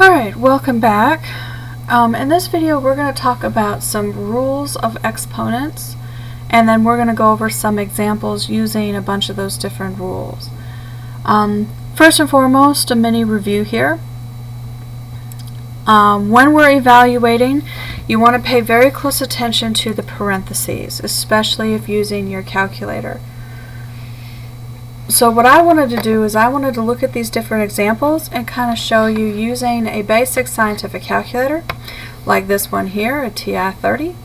Alright, welcome back. In this video we're going to talk about some rules of exponents, and then we're going to go over some examples using a bunch of those different rules. First and foremost, a mini review here. When we're evaluating, you want to pay very close attention to the parentheses, especially if using your calculator. So what I wanted to do is I wanted to look at these different examples and kind of show you using a basic scientific calculator, like this one here, a TI-30,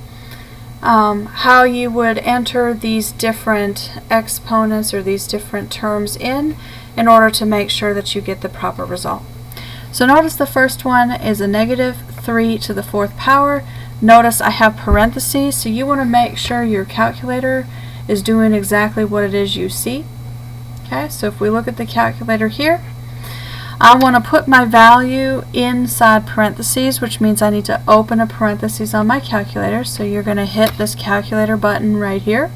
how you would enter these different exponents or these different terms in order to make sure that you get the proper result. So notice the first one is a negative 3 to the 4th power. Notice I have parentheses, so you want to make sure your calculator is doing exactly what it is you see. Okay, so if we look at the calculator here, I want to put my value inside parentheses, which means I need to open a parentheses on my calculator. So you're going to hit this calculator button right here.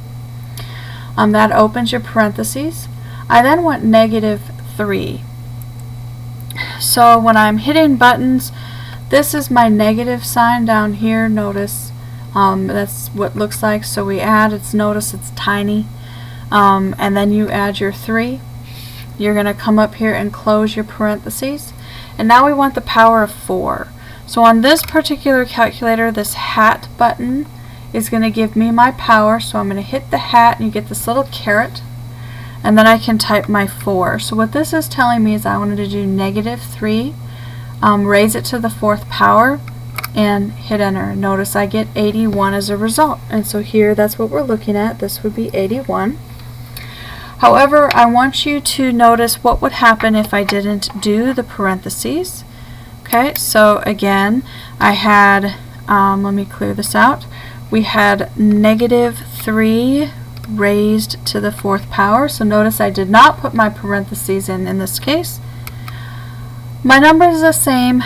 That opens your parentheses. I then want negative 3. So when I'm hitting buttons, this is my negative sign down here. Notice that's what it looks like. So we add, notice it's tiny. And then you add your 3. You're going to come up here and close your parentheses. And now we want the power of 4. So on this particular calculator, this hat button is going to give me my power. So I'm going to hit the hat and you get this little caret. And then I can type my 4. So what this is telling me is I wanted to do negative 3, raise it to the 4th power, and hit enter. Notice I get 81 as a result. And so here, that's what we're looking at. This would be 81. However, I want you to notice what would happen if I didn't do the parentheses. Okay, so again, I had, let me clear this out. We had negative 3 raised to the 4th power. So notice I did not put my parentheses in this case. My number is the same,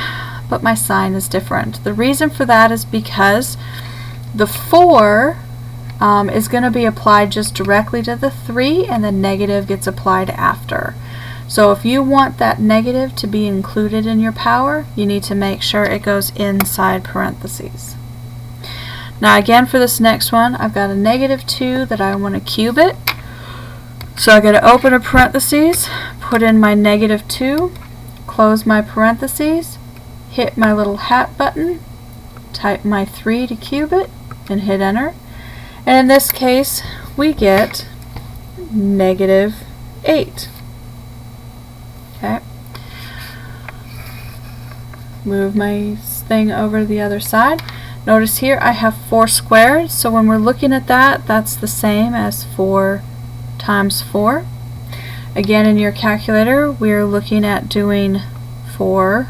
but my sign is different. The reason for that is because the 4 is going to be applied just directly to the 3, and the negative gets applied after. So if you want that negative to be included in your power, you need to make sure it goes inside parentheses. Now again, for this next one, I've got a negative 2 that I want to cube it. So I'm going to open a parentheses, put in my negative 2, close my parentheses, hit my little hat button, type my 3 to cube it, and hit enter. And in this case, we get negative 8. Okay. Move my thing over to the other side. Notice here I have 4 squared, so when we're looking at that, that's the same as 4 times 4. Again, in your calculator, we're looking at doing 4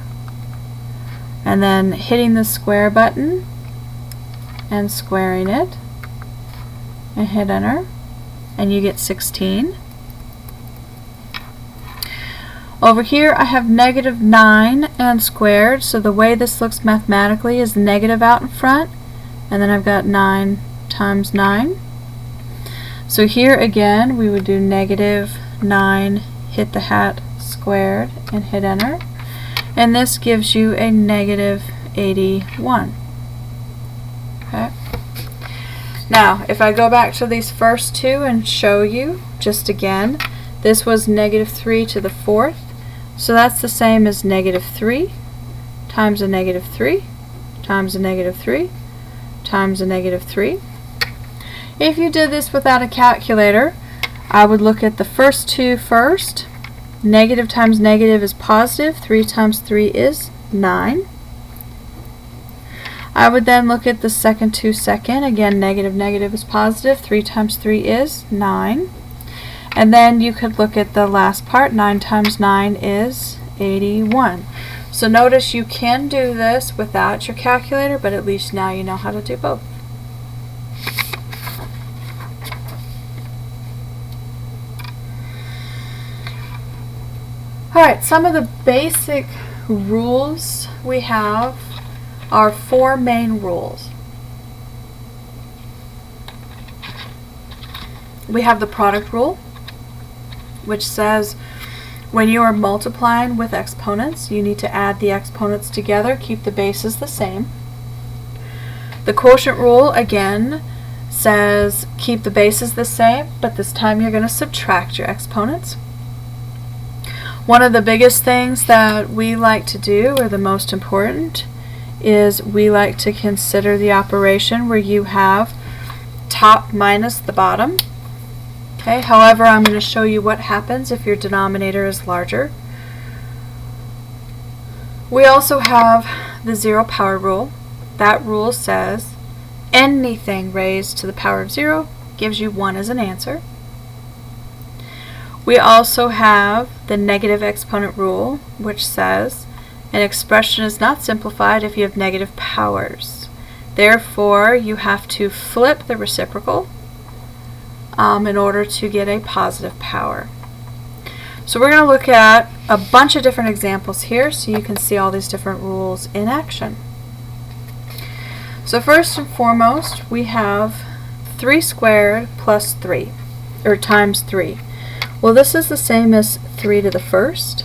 and then hitting the square button and squaring it, and hit enter, and you get 16. Over here I have negative 9 and squared, so the way this looks mathematically is negative out in front, and then I've got 9 times 9. So here again we would do negative 9, hit the hat, squared, and hit enter, and this gives you a negative 81. Okay. Now, if I go back to these first two and show you, just again, this was negative 3 to the 4th, so that's the same as negative 3 times a negative 3 times a negative 3 times a negative 3. If you did this without a calculator, I would look at the first two first. Negative times negative is positive, 3 times 3 is 9. I would then look at the second two second. Again, negative negative is positive. 3 times 3 is 9. And then you could look at the last part. 9 times 9 is 81. So notice you can do this without your calculator, but at least now you know how to do both. Alright, some of the basic rules we have are 4 main rules. We have the product rule, which says When you are multiplying with exponents, you need to add the exponents together, keep the bases the same. The quotient rule, again, says keep the bases the same, but this time you're going to subtract your exponents. One of the biggest things that we like to do, or the most important, is we like to consider the operation where you have top minus the bottom. Okay, however, I'm going to show you what happens if your denominator is larger. We also have the zero power rule. That rule says anything raised to the power of 0 gives you 1 as an answer. We also have the negative exponent rule, which says an expression is not simplified if you have negative powers. Therefore, you have to flip the reciprocal in order to get a positive power. So we're going to look at a bunch of different examples here so you can see all these different rules in action. So first and foremost, we have 3 squared plus 3, or times 3. Well, this is the same as 3 to the first.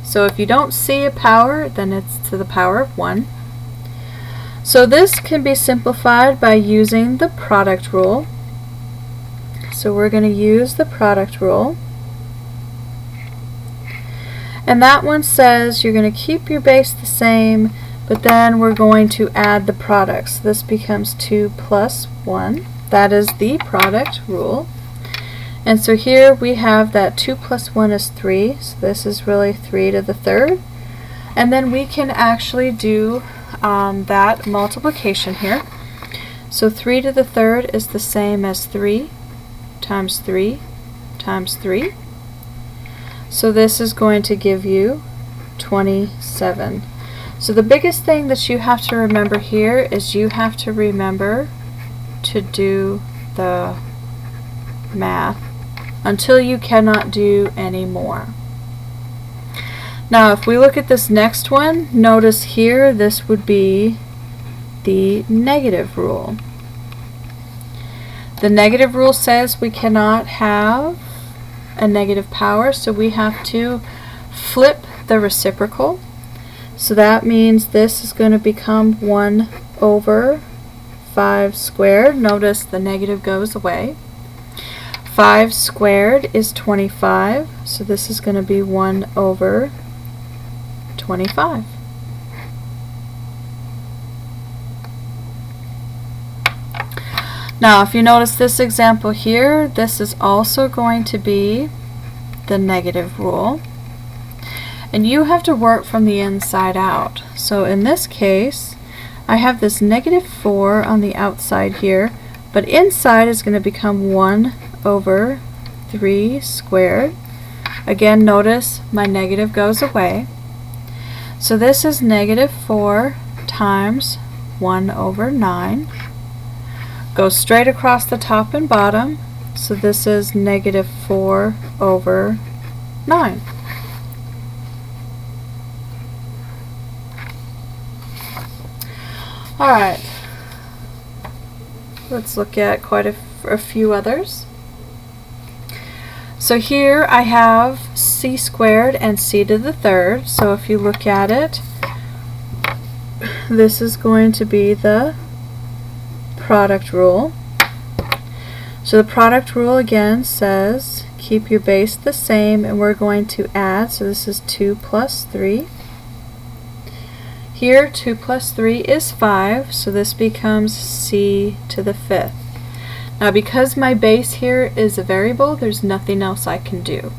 So if you don't see a power, then it's to the power of 1. So this can be simplified by using the product rule. So we're going to use the product rule. And that one says you're going to keep your base the same, but then we're going to add the products. This becomes 2 plus 1. That is the product rule. And so here we have that 2 plus 1 is 3. So this is really 3 to the third. And then we can actually do that multiplication here. So 3 to the third is the same as 3 times 3 times 3. So this is going to give you 27. So the biggest thing that you have to remember here is you have to remember to do the math until you cannot do any more. Now if we look at this next one, notice here this would be the negative rule. The negative rule says we cannot have a negative power, so we have to flip the reciprocal. So that means this is going to become 1 over 5 squared. Notice the negative goes away. 5 squared is 25, so this is going to be 1 over 25. Now, if you notice this example here, this is also going to be the negative rule. And you have to work from the inside out. So in this case, I have this negative 4 on the outside here, but inside is going to become 1 over 3 squared. Again, notice my negative goes away. So this is negative 4 times 1 over 9. Goes straight across the top and bottom, so this is negative 4 over 9. Alright, let's look at quite a few others. So here I have c squared and c to the third, so if you look at it, this is going to be the product rule. So the product rule again says keep your base the same, and we're going to add, so this is 2 plus 3. Here 2 plus 3 is 5, so this becomes c to the fifth. Now because my base here is a variable, there's nothing else I can do.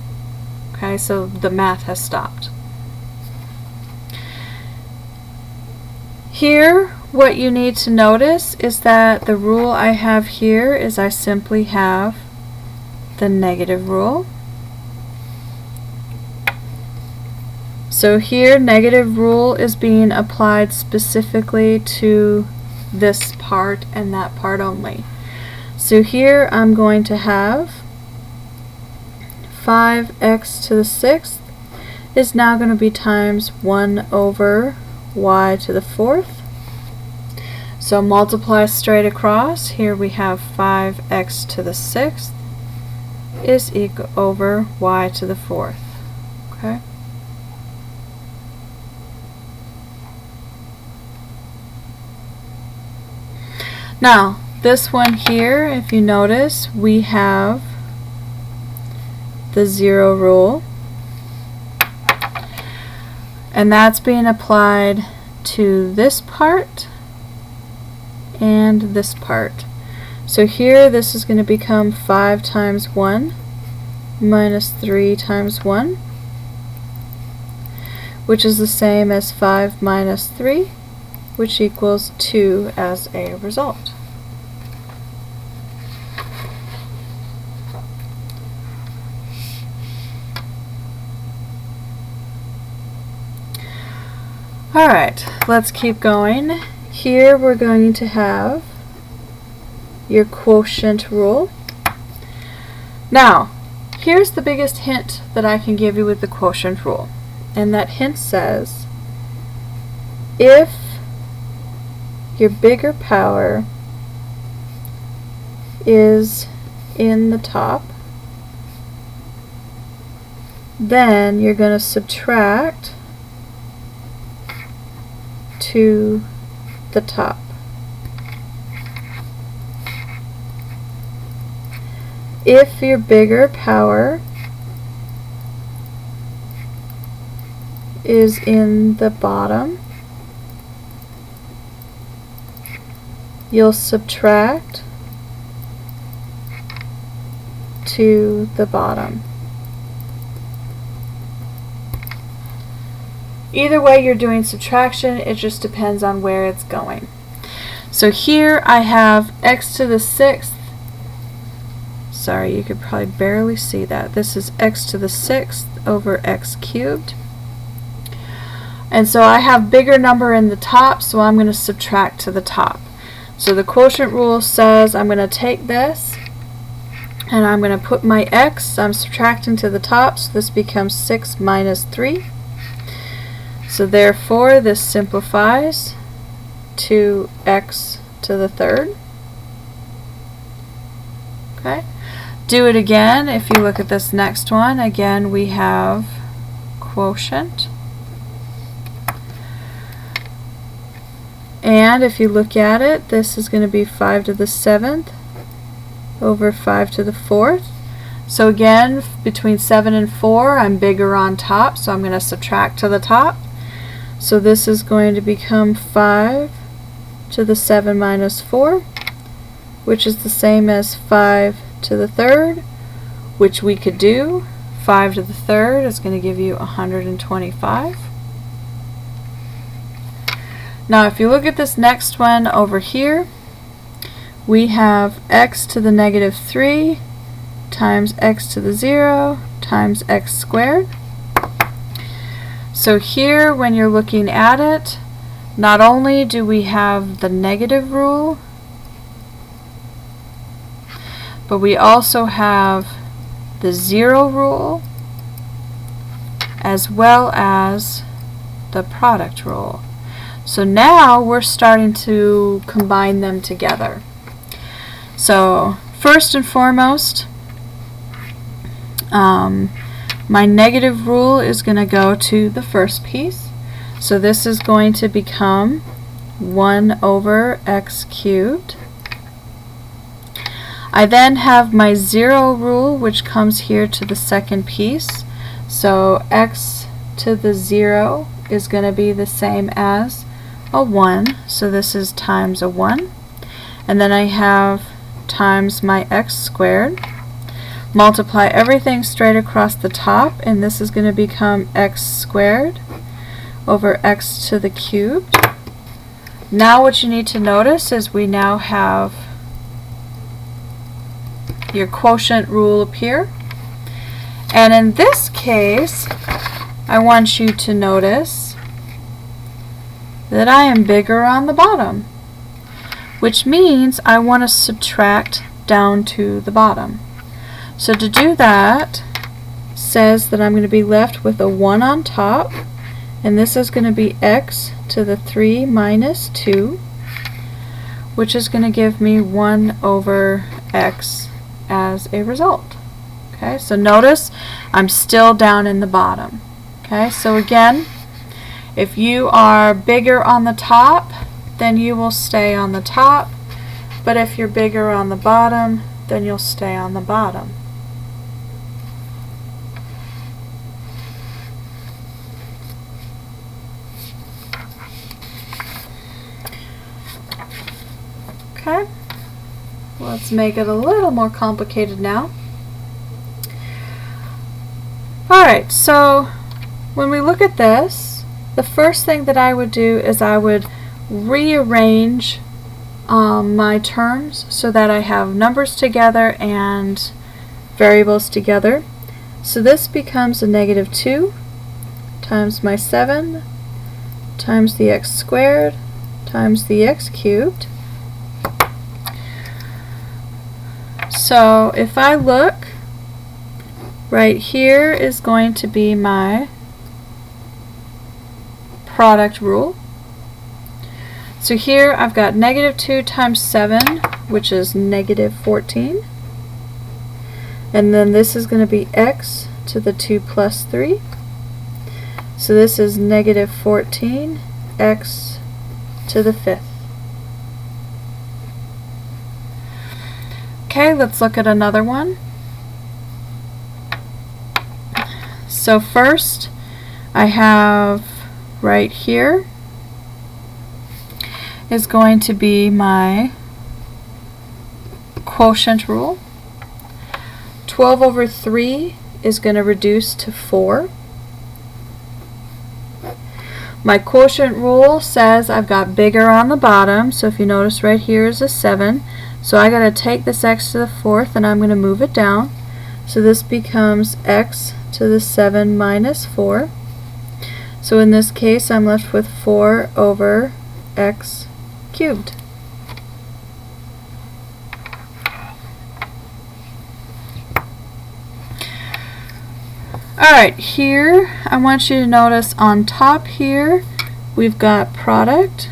Okay, so the math has stopped. Here, what you need to notice is that the rule I have here is I simply have the negative rule. So here, negative rule is being applied specifically to this part and that part only. So here I'm going to have 5x to the sixth is now going to be times 1 over y to the fourth. So multiply straight across. Here we have 5x to the sixth is equal over y to the fourth. Okay. Now, this one here, if you notice, we have the zero rule, and that's being applied to this part and this part. So here this is going to become 5 times 1 minus 3 times 1, which is the same as 5 minus 3, which equals 2 as a result. Alright, let's keep going. Here we're going to have your quotient rule. Now, here's the biggest hint that I can give you with the quotient rule. And that hint says, if your bigger power is in the top, then you're going to subtract to the top. If your bigger power is in the bottom, you'll subtract to the bottom. Either way you're doing subtraction, it just depends on where it's going. So here I have x to the 6th. Sorry, you could probably barely see that. This is x to the 6th over x cubed. And so I have bigger number in the top, so I'm going to subtract to the top. So the quotient rule says I'm going to take this and I'm going to put my x, I'm subtracting to the top, so this becomes 6 minus 3. So therefore this simplifies to x to the 3rd. Okay. Do it again. If you look at this next one, again we have quotient. And if you look at it, this is going to be 5 to the 7th over 5 to the 4th. So again, between 7 and 4, I'm bigger on top, so I'm going to subtract to the top. So this is going to become 5 to the 7 minus 4, which is the same as 5 to the 3rd, which we could do. 5 to the 3rd is going to give you 125. Now if you look at this next one over here, we have x to the negative 3 times x to the 0 times x squared. So here, when you're looking at it, not only do we have the negative rule, but we also have the zero rule as well as the product rule. So now we're starting to combine them together. So first and foremost, my negative rule is going to go to the first piece. So this is going to become 1 over x cubed. I then have my zero rule, which comes here to the second piece. So x to the 0 is going to be the same as a 1. So this is times a 1. And then I have times my x squared. Multiply everything straight across the top, and this is going to become x squared over x to the cubed. Now what you need to notice is we now have your quotient rule appear. And in this case, I want you to notice that I am bigger on the bottom, which means I want to subtract down to the bottom. So to do that says that I'm going to be left with a 1 on top, and this is going to be x to the 3 minus 2, which is going to give me 1 over x as a result. Okay, so notice I'm still down in the bottom. Okay, so again, if you are bigger on the top, then you will stay on the top, but if you're bigger on the bottom, then you'll stay on the bottom. Okay, let's make it a little more complicated now. Alright, so when we look at this, the first thing that I would do is I would rearrange my terms so that I have numbers together and variables together. So this becomes a negative 2 times my 7 times the x squared times the x cubed. So if I look, right here is going to be my product rule. So here I've got negative 2 times 7, which is negative 14. And then this is going to be x to the 2 plus 3. So this is negative 14 x to the 5th. Okay, let's look at another one. So first I have right here is going to be my quotient rule. 12 over 3 is going to reduce to 4. My quotient rule says I've got bigger on the bottom, so if you notice right here is a 7. So I got to take this x to the 4th and I'm going to move it down. So this becomes x to the 7 minus 4. So in this case I'm left with 4 over x cubed. Alright, here I want you to notice on top here we've got product.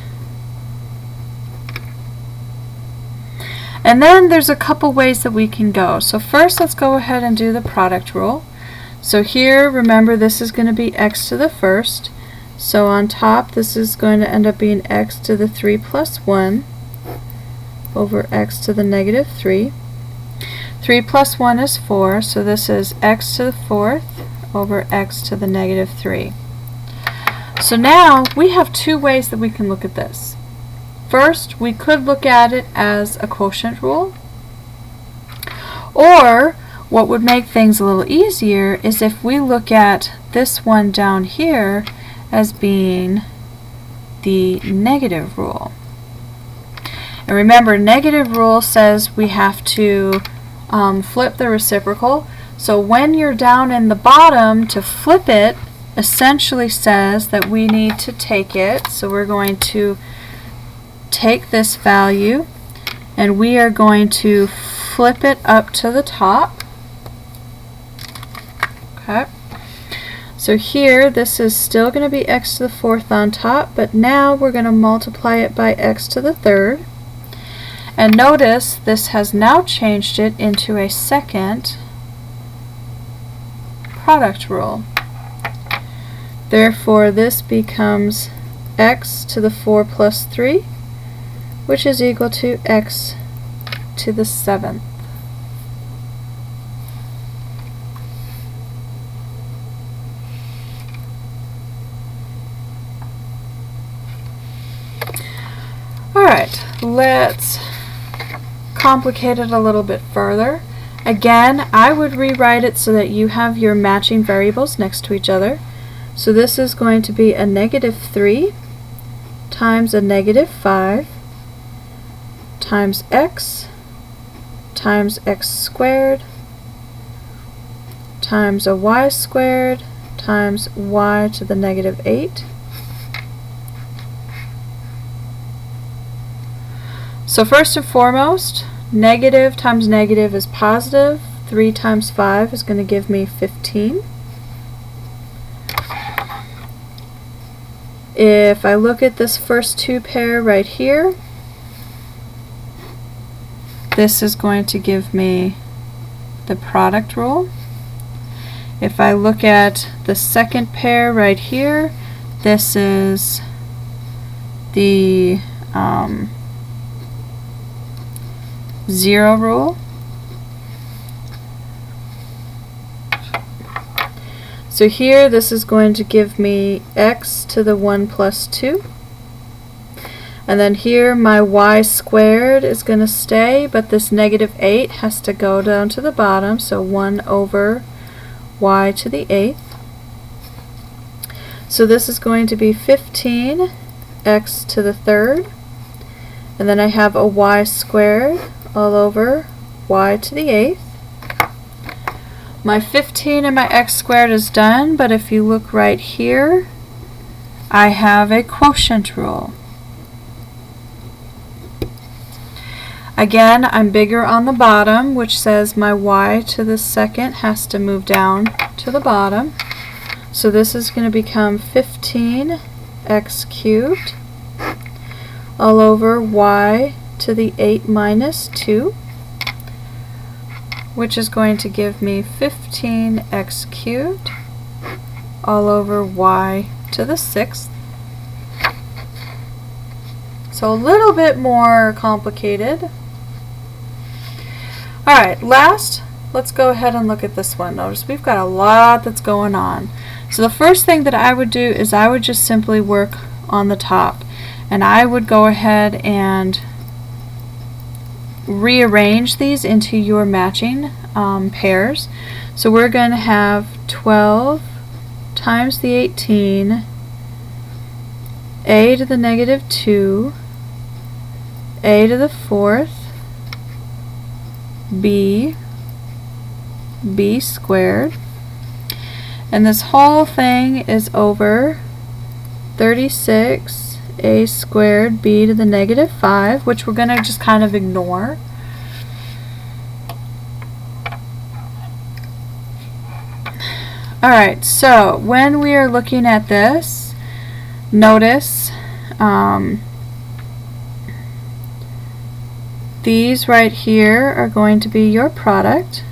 And then there's a couple ways that we can go. So first let's go ahead and do the product rule. So here, remember, this is going to be x to the 1st. So on top this is going to end up being x to the 3 plus 1 over x to the negative 3. 3 plus 1 is 4, so this is x to the 4th over x to the negative 3. So now we have two ways that we can look at this. First, we could look at it as a quotient rule, or what would make things a little easier is if we look at this one down here as being the negative rule. And remember, negative rule says we have to flip the reciprocal. So when you're down in the bottom, to flip it essentially says that we need to take it. So we're going to take this value and we are going to flip it up to the top. Okay. So here this is still going to be x to the 4th on top, but now we're going to multiply it by x to the 3rd. And notice this has now changed it into a second product rule. Therefore this becomes x to the 4 plus 3, which is equal to x to the 7th. Alright, let's complicate it a little bit further. Again, I would rewrite it so that you have your matching variables next to each other. So this is going to be a negative 3 times a negative 5 times x squared times a y squared times y to the negative 8. So first and foremost, negative times negative is positive. 3 times 5 is going to give me 15. If I look at this first two pair right here, this is going to give me the product rule. If I look at the second pair right here, this is the 0 rule. So here this is going to give me x to the 1 plus 2. And then here my y squared is going to stay, but this negative 8 has to go down to the bottom, so 1 over y to the 8th. So this is going to be 15 x to the 3rd. And then I have a y squared all over y to the 8th. My 15 and my x squared is done, but if you look right here, I have a quotient rule. Again, I'm bigger on the bottom, which says my y to the 2nd has to move down to the bottom. So this is going to become 15x cubed all over y to the 8 minus 2, which is going to give me 15x cubed all over y to the 6th. So a little bit more complicated. Alright, last, let's go ahead and look at this one. Notice we've got a lot that's going on. So the first thing that I would do is I would just simply work on the top. And I would go ahead and rearrange these into your matching pairs. So we're going to have 12 times the 18, a to the negative 2, a to the 4th, b squared, and this whole thing is over 36 a squared b to the negative 5, which we're going to just kind of ignore. Alright, so when we are looking at this, notice these right here are going to be your product.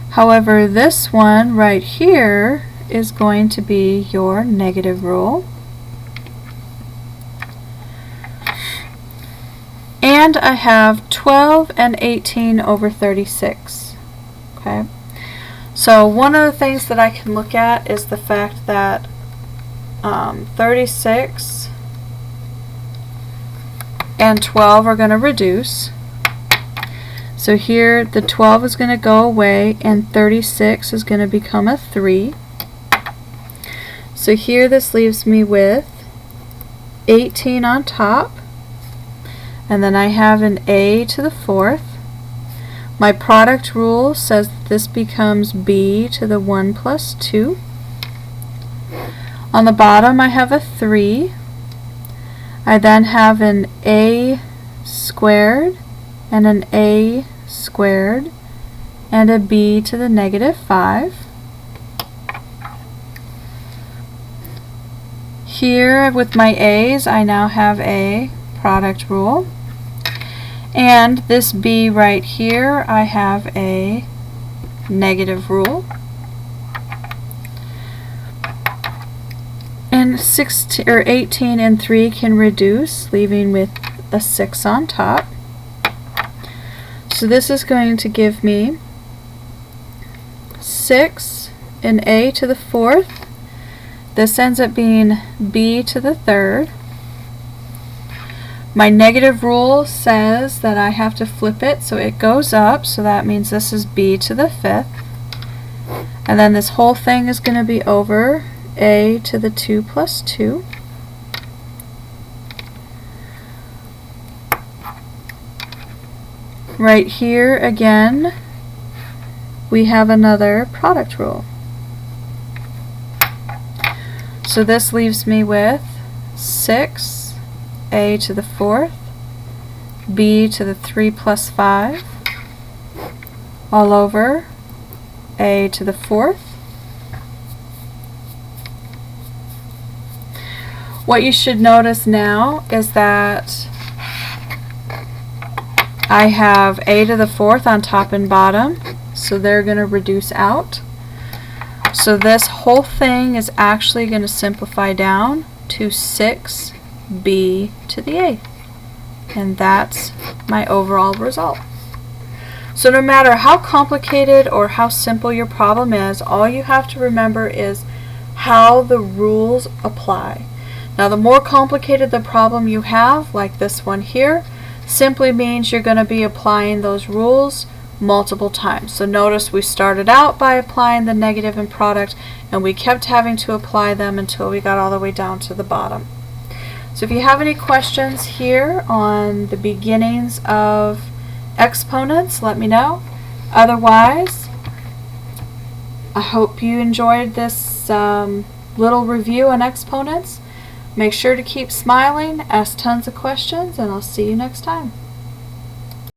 However, this one right here is going to be your negative rule. And I have 12 and 18 over 36. Okay. So one of the things that I can look at is the fact that 36 and 12 are going to reduce. So here the 12 is going to go away and 36 is going to become a 3. So here this leaves me with 18 on top, and then I have an a to the 4th. My product rule says that this becomes b to the 1 plus 2. On the bottom I have a 3. I then have an a squared and an a squared and a b to the negative 5. Here with my a's I now have a product rule, and this b right here I have a negative rule, and 18 and 3 can reduce, leaving with a 6 on top. So this is going to give me 6 and a to the 4th. This ends up being b to the 3rd. My negative rule says that I have to flip it, so it goes up, so that means this is b to the 5th. And then this whole thing is going to be over a to the 2 plus 2. Right here again we have another product rule. So this leaves me with 6 a to the 4th, b to the 3 plus 5, all over a to the 4th. What you should notice now is that I have a to the 4th on top and bottom, so they're going to reduce out. So this whole thing is actually going to simplify down to 6b to the 8th. And that's my overall result. So no matter how complicated or how simple your problem is, all you have to remember is how the rules apply. Now the more complicated the problem you have, like this one here, simply means you're going to be applying those rules multiple times. So notice we started out by applying the negative and product, and we kept having to apply them until we got all the way down to the bottom. So if you have any questions here on the beginnings of exponents, let me know. Otherwise, I hope you enjoyed this little review on exponents. Make sure to keep smiling, ask tons of questions, and I'll see you next time.